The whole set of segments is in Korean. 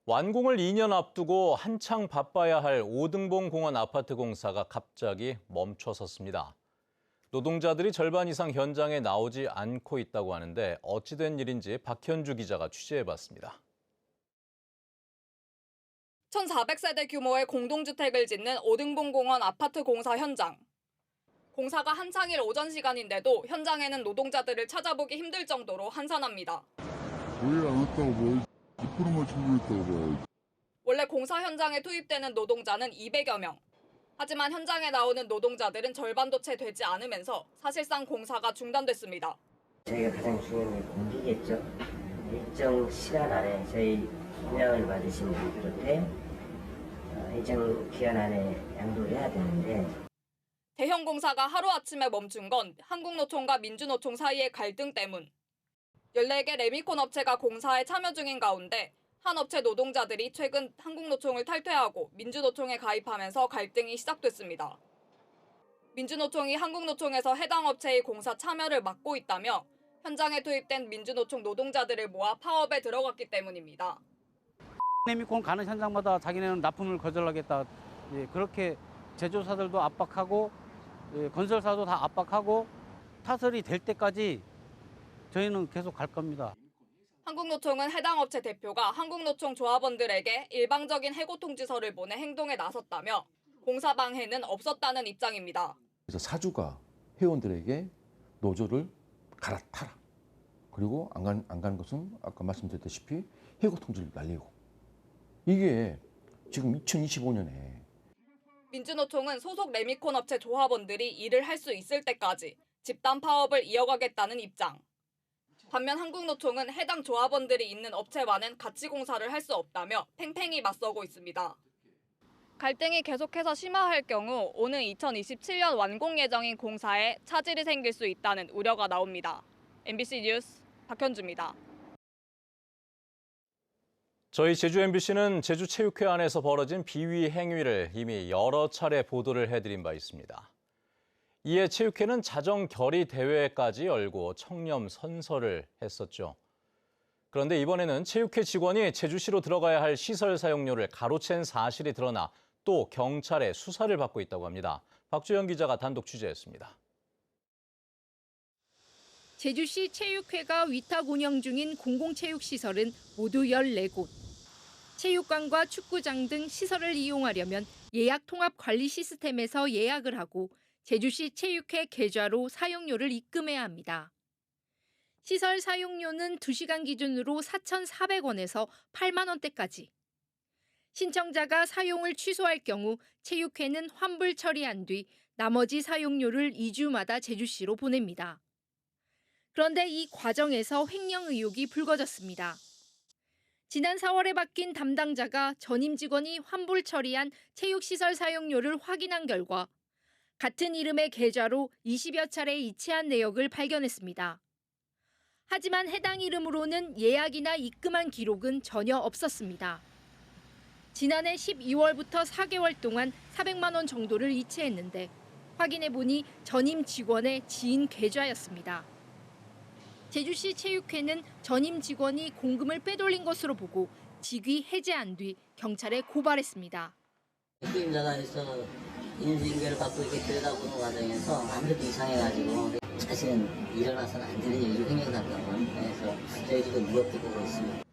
완공을 2년 앞두고 한창 바빠야 할 오등봉 공원 아파트 공사가 갑자기 멈춰섰습니다. 노동자들이 절반 이상 현장에 나오지 않고 있다고 하는데 어찌된 일인지 박현주 기자가 취재해봤습니다. 1,400세대 규모의 공동주택을 짓는 오등봉 공원 아파트 공사 현장. 공사가 한창일 오전 시간인데도 현장에는 노동자들을 찾아보기 힘들 정도로 한산합니다. 왜 안 왔다고 뭐 2%만 충분했다고 봐야지. 원래 공사 현장에 투입되는 노동자는 200여 명. 하지만 현장에 나오는 노동자들은 절반도 채 되지 않으면서 사실상 공사가 중단됐습니다. 저희가 가장 중요한 게 공기겠죠. 일정 시간 안에 저희 분양을 받으신 분들한테 일정 기간 안에 양도를 해야 되는데 대형 공사가 하루아침에 멈춘 건 한국노총과 민주노총 사이의 갈등 때문. 14개 레미콘 업체가 공사에 참여 중인 가운데 한 업체 노동자들이 최근 한국노총을 탈퇴하고 민주노총에 가입하면서 갈등이 시작됐습니다. 민주노총이 한국노총에서 해당 업체의 공사 참여를 막고 있다며 현장에 투입된 민주노총 노동자들을 모아 파업에 들어갔기 때문입니다. 레미콘 가는 현장마다 자기네는 납품을 거절하겠다. 그렇게 제조사들도 압박하고 건설사도 다 압박하고 타설이 될 때까지 저희는 계속 갈 겁니다. 한국노총은 해당 업체 대표가 한국노총 조합원들에게 일방적인 해고 통지서를 보내 행동에 나섰다며 공사 방해는 없었다는 입장입니다. 그래서 사주가 회원들에게 노조를 갈아타라. 그리고 안 가는 것은 아까 말씀드렸다시피 해고 통지를 날리고. 이게 지금 2025년에 민주노총은 소속 레미콘 업체 조합원들이 일을 할 수 있을 때까지 집단 파업을 이어가겠다는 입장. 반면 한국노총은 해당 조합원들이 있는 업체와는 같이 공사를 할 수 없다며 팽팽히 맞서고 있습니다. 갈등이 계속해서 심화할 경우 오는 2027년 완공 예정인 공사에 차질이 생길 수 있다는 우려가 나옵니다. MBC 뉴스 박현주입니다. 저희 제주 MBC는 제주체육회 안에서 벌어진 비위 행위를 이미 여러 차례 보도를 해드린 바 있습니다. 이에 체육회는 자정 결의 대회까지 열고 청렴 선서를 했었죠. 그런데 이번에는 체육회 직원이 제주시로 들어가야 할 시설 사용료를 가로챈 사실이 드러나 또 경찰의 수사를 받고 있다고 합니다. 박주영 기자가 단독 취재했습니다. 제주시 체육회가 위탁 운영 중인 공공체육시설은 모두 14곳. 체육관과 축구장 등 시설을 이용하려면 예약 통합 관리 시스템에서 예약을 하고 제주시 체육회 계좌로 사용료를 입금해야 합니다. 시설 사용료는 2시간 기준으로 4,400원에서 8만 원대까지. 신청자가 사용을 취소할 경우 체육회는 환불 처리한 뒤 나머지 사용료를 2주마다 제주시로 보냅니다. 그런데 이 과정에서 횡령 의혹이 불거졌습니다. 지난 4월에 바뀐 담당자가 전임 직원이 환불 처리한 체육시설 사용료를 확인한 결과 같은 이름의 계좌로 20여 차례 이체한 내역을 발견했습니다. 하지만 해당 이름으로는 예약이나 입금한 기록은 전혀 없었습니다. 지난해 12월부터 4개월 동안 400만 원 정도를 이체했는데 확인해보니 전임 직원의 지인 계좌였습니다. 제주시 체육회는 전임 직원이 공금을 빼돌린 것으로 보고 직위 해제한 뒤 경찰에 고발했습니다. 책임자가에서 인수인계를 받고 이렇게 들여다보는 과정에서 아무래도 이상해가지고 사실은 일어나서는 안 되는 일이 횡령사건은 그래서 저희들도 무겁게 보고 있습니다.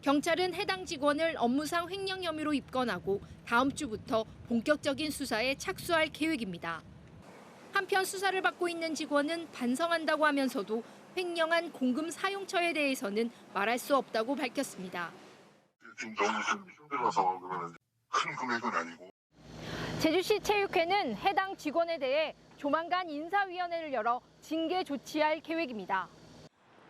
경찰은 해당 직원을 업무상 횡령 혐의로 입건하고 다음 주부터 본격적인 수사에 착수할 계획입니다. 한편 수사를 받고 있는 직원은 반성한다고 하면서도 횡령한 공금 사용처에 대해서는 말할 수 없다고 밝혔습니다. 지금 너무 힘들어서 그러는데 큰 금액은 아니고. 제주시 체육회는 해당 직원에 대해 조만간 인사위원회를 열어 징계 조치할 계획입니다.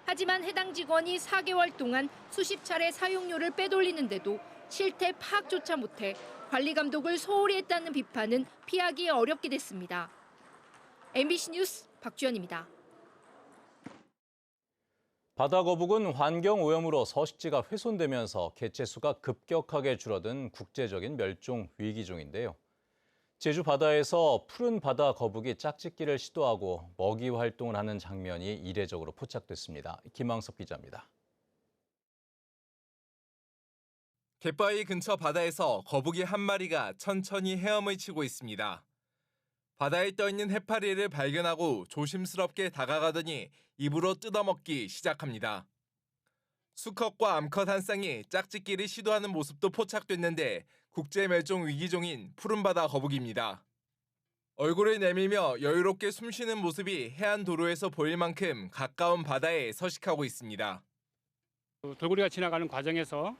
하지만 해당 직원이 4개월 동안 수십 차례 사용료를 빼돌리는데도 실태 파악조차 못해 관리 감독을 소홀히 했다는 비판은 피하기 어렵게 됐습니다. MBC 뉴스 박주연입니다. 바다거북은 환경오염으로 서식지가 훼손되면서 개체수가 급격하게 줄어든 국제적인 멸종 위기종인데요. 제주 바다에서 푸른 바다거북이 짝짓기를 시도하고 먹이 활동을 하는 장면이 이례적으로 포착됐습니다. 김항석 기자입니다. 갯바위 근처 바다에서 거북이 한 마리가 천천히 헤엄을 치고 있습니다. 바다에 떠있는 해파리를 발견하고 조심스럽게 다가가더니 입으로 뜯어먹기 시작합니다. 수컷과 암컷 한 쌍이 짝짓기를 시도하는 모습도 포착됐는데 국제멸종 위기종인 푸른바다 거북이입니다. 얼굴을 내밀며 여유롭게 숨쉬는 모습이 해안 도로에서 보일 만큼 가까운 바다에 서식하고 있습니다. 돌고래가 지나가는 과정에서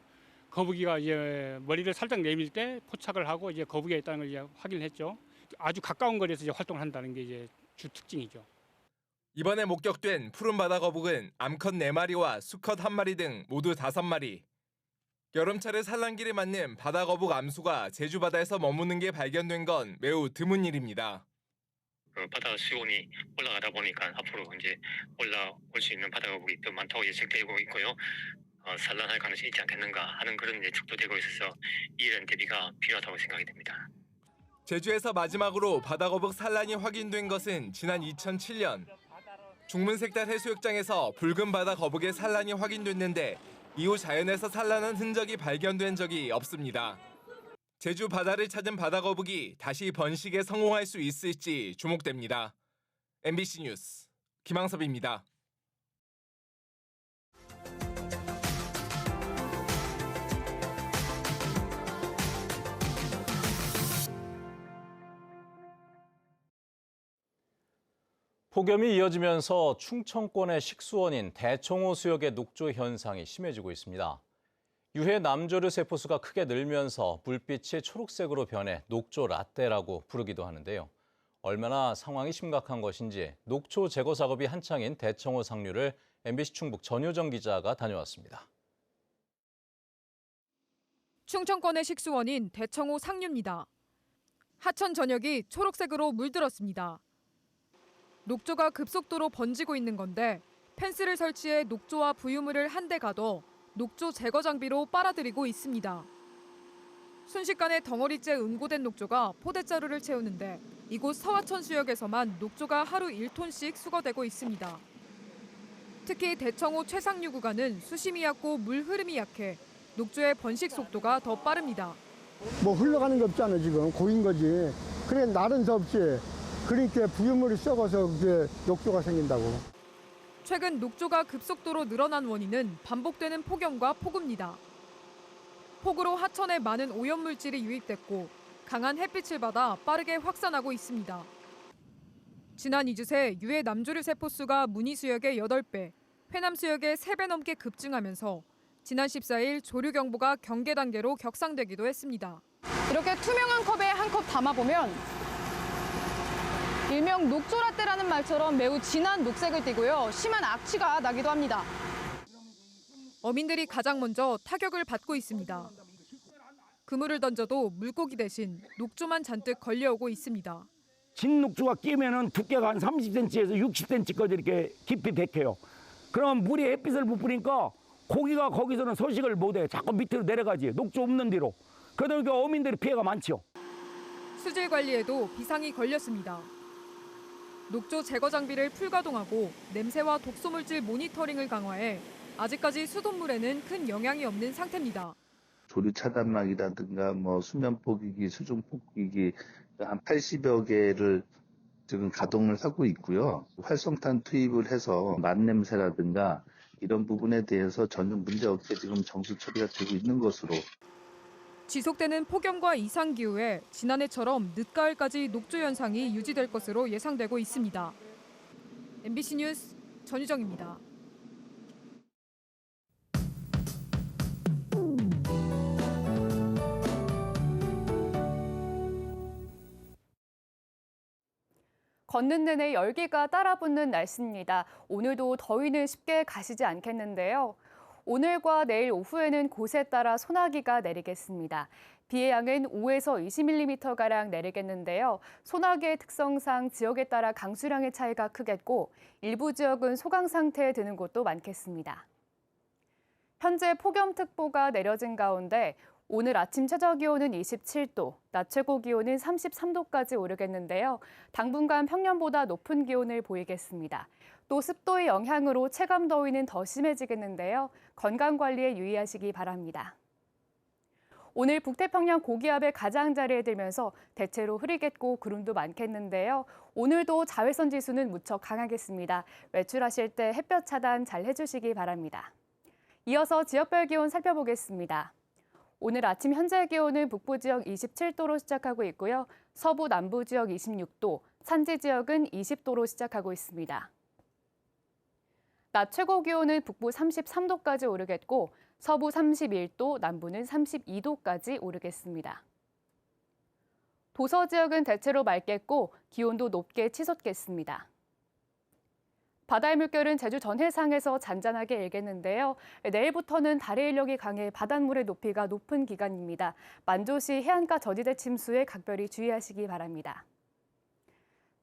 거북이가 이제 머리를 살짝 내밀 때 포착을 하고 이제 거북이가 있다는 걸 이제 확인을 했죠. 아주 가까운 거리에서 이제 활동을 한다는 게 이제 주 특징이죠. 이번에 목격된 푸른바다 거북은 암컷 4마리와 수컷 1마리 등 모두 5마리. 여름철에 산란기를 맞는 바다 거북 암수가 제주 바다에서 머무는 게 발견된 건 매우 드문 일입니다. 바다 수온이 올라가다 보니까 앞으로 이제 올라올 수 있는 바다 거북이 더 많다고 예측되고 있고요. 산란할 가능성이 있지 않겠는가 하는 그런 예측도 되고 있어서 이런 대비가 필요하다고 생각이 됩니다. 제주에서 마지막으로 바다 거북 산란이 확인된 것은 지난 2007년. 중문색달 해수욕장에서 붉은 바다 거북의 산란이 확인됐는데 이후 자연에서 산란한 흔적이 발견된 적이 없습니다. 제주 바다를 찾은 바다 거북이 다시 번식에 성공할 수 있을지 주목됩니다. MBC 뉴스 김항섭입니다. 폭염이 이어지면서 충청권의 식수원인 대청호 수역의 녹조 현상이 심해지고 있습니다. 유해 남조류 세포수가 크게 늘면서 물빛이 초록색으로 변해 녹조 라떼라고 부르기도 하는데요. 얼마나 상황이 심각한 것인지 녹조 제거 작업이 한창인 대청호 상류를 MBC 충북 전효정 기자가 다녀왔습니다. 충청권의 식수원인 대청호 상류입니다. 하천 전역이 초록색으로 물들었습니다. 녹조가 급속도로 번지고 있는 건데 펜스를 설치해 녹조와 부유물을 한데 가둬 녹조 제거 장비로 빨아들이고 있습니다. 순식간에 덩어리째 응고된 녹조가 포대자루를 채우는데 이곳 서화천 수역에서만 녹조가 하루 1톤씩 수거되고 있습니다. 특히 대청호 최상류 구간은 수심이 얕고 물 흐름이 약해 녹조의 번식 속도가 더 빠릅니다. 뭐 흘러가는 게 없잖아 지금 고인 거지. 그래 날은 덥지. 그러니까 부유물이 썩어서 그게 녹조가 생긴다고. 최근 녹조가 급속도로 늘어난 원인은 반복되는 폭염과 폭우입니다. 폭우로 하천에 많은 오염물질이 유입됐고 강한 햇빛을 받아 빠르게 확산하고 있습니다. 지난 2주 새 유해 남조류 세포수가 문의수역의 8배, 회남수역의 3배 넘게 급증하면서 지난 14일 조류경보가 경계 단계로 격상되기도 했습니다. 이렇게 투명한 컵에 한 컵 담아보면 일명 녹조라떼라는 말처럼 매우 진한 녹색을 띠고요. 심한 악취가 나기도 합니다. 어민들이 가장 먼저 타격을 받고 있습니다. 그물을 던져도 물고기 대신 녹조만 잔뜩 걸려오고 있습니다. 진녹조가 끼면은 두께가 한 30cm에서 60cm까지 이렇게 깊이 백해요. 그럼 물에 햇빛을 못 뿌리니까 고기가 거기서는 서식을 못해. 자꾸 밑으로 내려가지. 녹조 없는 뒤로. 그러다 보니까 어민들이 피해가 많죠. 수질 관리에도 비상이 걸렸습니다. 녹조 제거 장비를 풀가동하고 냄새와 독소물질 모니터링을 강화해 아직까지 수돗물에는 큰 영향이 없는 상태입니다. 조류 차단막이라든가 뭐 수면 포기기, 수중 포기기 한 80여 개를 지금 가동을 하고 있고요. 활성탄 투입을 해서 맛냄새라든가 이런 부분에 대해서 전혀 문제 없게 지금 정수 처리가 되고 있는 것으로. 지속되는 폭염과 이상기후에 지난해처럼 늦가을까지 녹조 현상이 유지될 것으로 예상되고 있습니다. MBC 뉴스 전유정입니다. 걷는 내내 열기가 따라붙는 날씨입니다. 오늘도 더위는 쉽게 가시지 않겠는데요. 오늘과 내일 오후에는 곳에 따라 소나기가 내리겠습니다. 비의 양은 5에서 20mm가량 내리겠는데요. 소나기의 특성상 지역에 따라 강수량의 차이가 크겠고 일부 지역은 소강 상태에 드는 곳도 많겠습니다. 현재 폭염특보가 내려진 가운데 오늘 아침 최저기온은 27도, 낮 최고기온은 33도까지 오르겠는데요. 당분간 평년보다 높은 기온을 보이겠습니다. 또 습도의 영향으로 체감 더위는 더 심해지겠는데요. 건강관리에 유의하시기 바랍니다. 오늘 북태평양 고기압의 가장자리에 들면서 대체로 흐리겠고 구름도 많겠는데요. 오늘도 자외선 지수는 무척 강하겠습니다. 외출하실 때 햇볕 차단 잘 해주시기 바랍니다. 이어서 지역별 기온 살펴보겠습니다. 오늘 아침 현재 기온은 북부 지역 27도로 시작하고 있고요. 서부 남부 지역 26도, 산지 지역은 20도로 시작하고 있습니다. 낮 최고 기온은 북부 33도까지 오르겠고 서부 31도, 남부는 32도까지 오르겠습니다. 도서 지역은 대체로 맑겠고 기온도 높게 치솟겠습니다. 바다의 물결은 제주 전 해상에서 잔잔하게 일겠는데요. 내일부터는 달의 인력이 강해 바닷물의 높이가 높은 기간입니다. 만조시 해안가 저지대 침수에 각별히 주의하시기 바랍니다.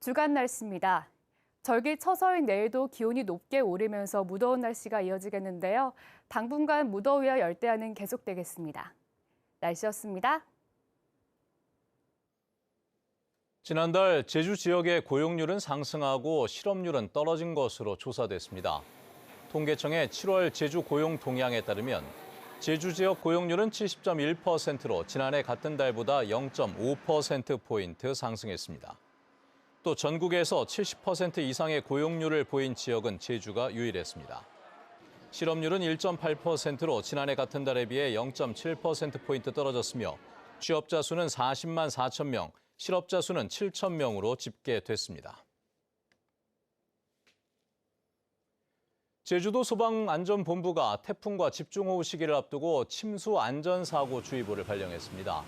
주간 날씨입니다. 절기 처서인 내일도 기온이 높게 오르면서 무더운 날씨가 이어지겠는데요. 당분간 무더위와 열대야는 계속되겠습니다. 날씨였습니다. 지난달 제주 지역의 고용률은 상승하고 실업률은 떨어진 것으로 조사됐습니다. 통계청의 7월 제주 고용 동향에 따르면 제주 지역 고용률은 70.1%로 지난해 같은 달보다 0.5%포인트 상승했습니다. 또 전국에서 70% 이상의 고용률을 보인 지역은 제주가 유일했습니다. 실업률은 1.8%로 지난해 같은 달에 비해 0.7%포인트 떨어졌으며 취업자 수는 40만 4천 명, 실업자 수는 7천 명으로 집계됐습니다. 제주도 소방안전본부가 태풍과 집중호우 시기를 앞두고 침수 안전사고 주의보를 발령했습니다.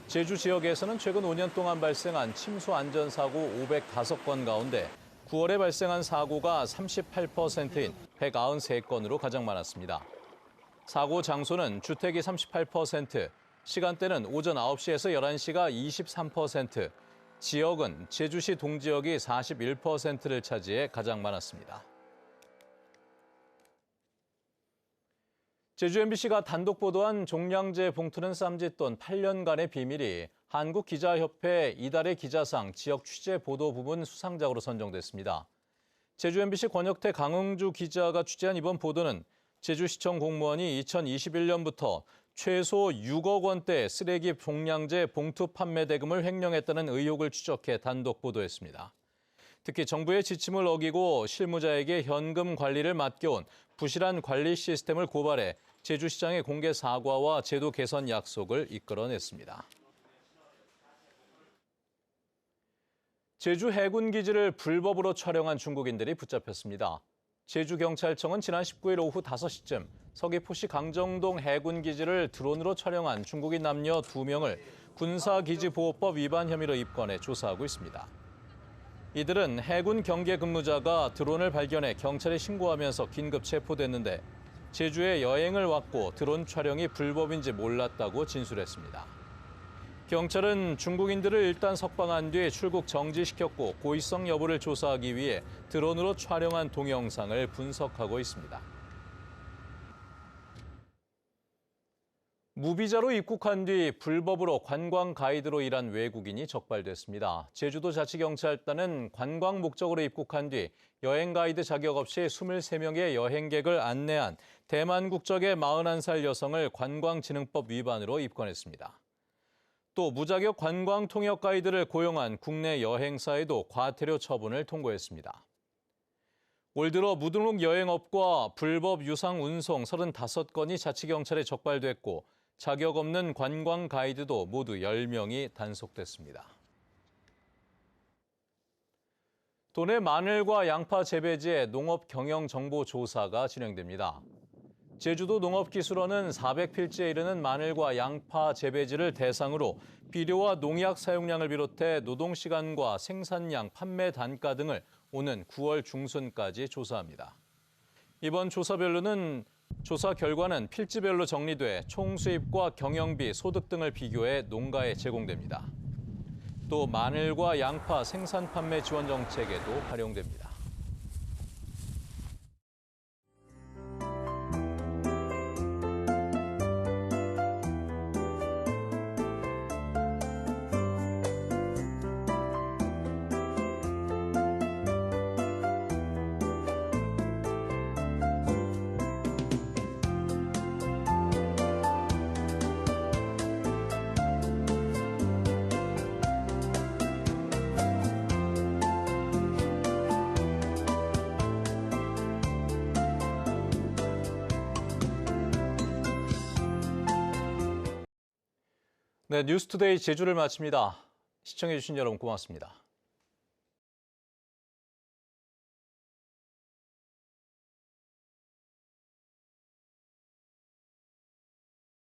제주 지역에서는 최근 5년 동안 발생한 침수 안전사고 505건 가운데 9월에 발생한 사고가 38%인 193건으로 가장 많았습니다. 사고 장소는 주택이 38%, 시간대는 오전 9시에서 11시가 23%, 지역은 제주시 동지역이 41%를 차지해 가장 많았습니다. 제주 MBC가 단독 보도한 종량제 봉투는 쌈짓돈 8년간의 비밀이 한국기자협회 이달의 기자상 지역 취재 보도 부문 수상작으로 선정됐습니다. 제주 MBC 권혁태 강흥주 기자가 취재한 이번 보도는 제주시청 공무원이 2021년부터 최소 6억 원대 쓰레기 종량제 봉투 판매 대금을 횡령했다는 의혹을 추적해 단독 보도했습니다. 특히 정부의 지침을 어기고 실무자에게 현금 관리를 맡겨온 부실한 관리 시스템을 고발해 제주시장의 공개 사과와 제도 개선 약속을 이끌어냈습니다. 제주 해군기지를 불법으로 촬영한 중국인들이 붙잡혔습니다. 제주경찰청은 지난 19일 오후 5시쯤 서귀포시 강정동 해군기지를 드론으로 촬영한 중국인 남녀 2명을 군사기지보호법 위반 혐의로 입건해 조사하고 있습니다. 이들은 해군 경계 근무자가 드론을 발견해 경찰에 신고하면서 긴급 체포됐는데 제주에 여행을 왔고 드론 촬영이 불법인지 몰랐다고 진술했습니다. 경찰은 중국인들을 일단 석방한 뒤 출국 정지시켰고 고의성 여부를 조사하기 위해 드론으로 촬영한 동영상을 분석하고 있습니다. 무비자로 입국한 뒤 불법으로 관광 가이드로 일한 외국인이 적발됐습니다. 제주도 자치경찰단은 관광 목적으로 입국한 뒤 여행 가이드 자격 없이 23명의 여행객을 안내한 대만 국적의 41살 여성을 관광진흥법 위반으로 입건했습니다. 또 무자격 관광 통역 가이드를 고용한 국내 여행사에도 과태료 처분을 통고했습니다. 올 들어 무등록 여행업과 불법 유상 운송 35건이 자치경찰에 적발됐고 자격 없는 관광 가이드도 모두 10명이 단속됐습니다. 도내 마늘과 양파 재배지의 농업 경영 정보 조사가 진행됩니다. 제주도 농업기술원은 400필지에 이르는 마늘과 양파 재배지를 대상으로 비료와 농약 사용량을 비롯해 노동시간과 생산량, 판매 단가 등을 오는 9월 중순까지 조사합니다. 이번 조사 결과는 필지별로 정리돼 총 수입과 경영비, 소득 등을 비교해 농가에 제공됩니다. 또 마늘과 양파 생산 판매 지원 정책에도 활용됩니다. 네, 뉴스투데이 제주를 마칩니다. 시청해주신 여러분 고맙습니다.